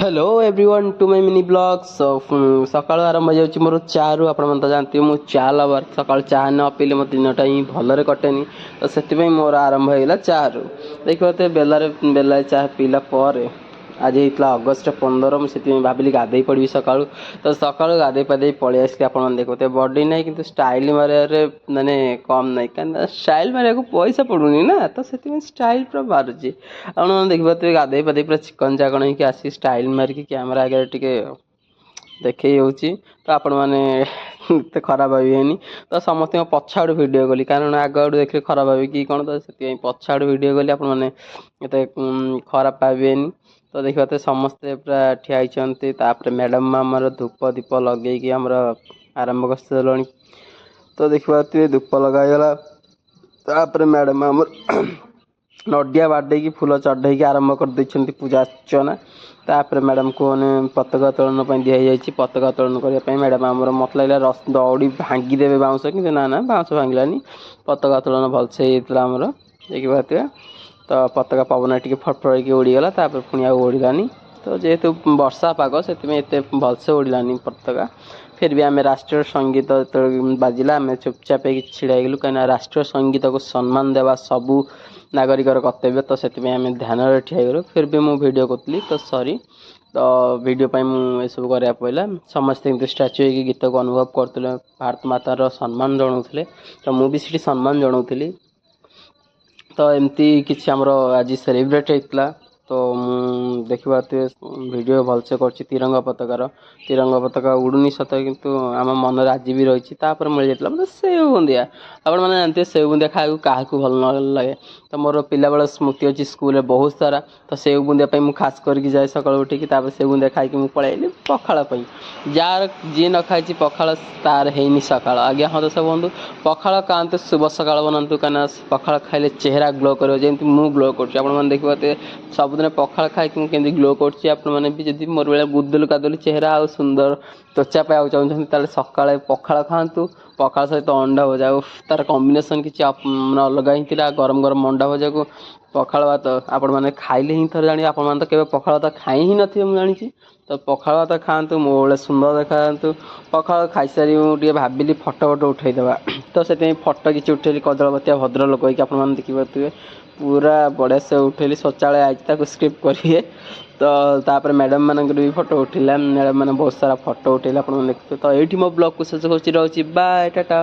Hello everyone to my mini blog सकाळ आरंभ हो जाଉଛି मोर चारू आपण मन तो जानती मु चा लवर सकाळ चा न पीले मो दिनटा ही भलरे कटेनी तो सेति मोर आरंभ होइला चारू देखते बेला चा पीला पर आज होता अगस्ट 15 मुझे भाविली गाधे पड़ी सकाळू तो सकाळू गाधे पाधे पलि आसली आप देखते बॉडी ना कि स्टाइल मारे माने कम ना कहीं स्टाइल मारे पैसा पड़ूनी ना तो से स्टाइल पूरा मारुची आप देखिए गाधे पाधे पूरा चिकन चाकन होगी आसी स्टाइल मारिकी कैमेरा आगे टे देखे तो आपण मैंने खराब भावेनि तो समस्त पछाड़ वीडियो गली कारण आग आड़ देखे खराब भावी कि कौन तो से पछाड़ वीडियो गली आप खराब पावेनि तो देखते समस्ते पूरा ठिया मैडम आमर धूप दीप लगे आमर आरंभ कर तो देखिए धूप लगाईगला तापर मैडम आमर नडिया बाडे फूल चढ़े आरंभ कर देती पूजा अर्चना तापर मैडम को पताका उत्तोलन दिखाई पताका उत्तोलन करने मैडम आमर मत लगे दौड़ी भांगीदेवे बाउंश कि ना ना बाउंश भांगलानी पताका उत्तोलन भलसे आमर देखिए तो पताका पवन टी फटफट उड़ीगला पुणी उड़ानी तो जेहेतु वर्षा पाग से भलसे उड़ानी पताका फिर भी आम राष्ट्रीय संगीत बाजिला आम चुपचाप छिड़ाईगलु कहीं राष्ट्रीय संगीत को सम्मान देवा सबू नागरिकर कर्तव्य तो से आम ध्यान ठियागलु फिर भी मुझे वीडियो करी तो सॉरी तो वीडियो मुझे सब कराया पड़ा समस्त स्टाच्यू हो गीत को अनुभव करते भारत मातार सम्मान जनाऊे तो मुझे सम्मान जनाऊली तो एमती किसी आमर आज सेलिब्रेट होता तो देखिए वीडियो भलसे कर तिरंगा पताका उड़ूनी सत किंतु आम मन आज भी रही मिल जाता मतलब सेव बुंदिया आप जानते सेव बुंदिया खाया क्या भल न लगे तो मोर पिला बेल स्मृति अच्छी स्कूल बहुत सारा तो सेव बुंदिया मुझे खास करके जाए सकाल उठिकी सेव बुंदिया खाई पलैली पखाड़ जार जी न खाई पखाड़ तार है सकाल आज्ञा हाँ दस बंधु पखाड़ खाते शुभ सकाल बनातु कहीं पखाड़ खाइले चेहरा ग्लो कर जमी मु ग्लो कर देखिए सबुदिन पखाड़ खाई केमती ग्लो कर मोर बेला बुदलु कादुलु चेहरा आ सुंदर त्वचा पाया चाहते सकाଳେ पखाड़ खातु पखाड़ सहित अंडा भजा तार कॉम्बिनेशन किसी अलग ही गरम गरम अंडा भजा को पखाड़ भात आपण मैंने खाइले ही थोड़े जानी आपण तो केवल पखाड़ भात खाई ही नथिबे मु जानी तो पखाड़ भात खातु मो भाई सुंदर देखा पखाड़ खाई सारी मुझे भाविली फटो उठेदेवा तो से फटो किसी उठेली कदलपतिया भद्र लोक आपने देखिए पूरा बढ़िया से उठेली शौचालय आज स्क्रिप्ट करिए तो मैडम मानक भी फोटो उठिला मैडम मैंने बहुत सारा फोटो उठेला देखते तो ये मो ब्लॉग को शेष कर बाय टाटा।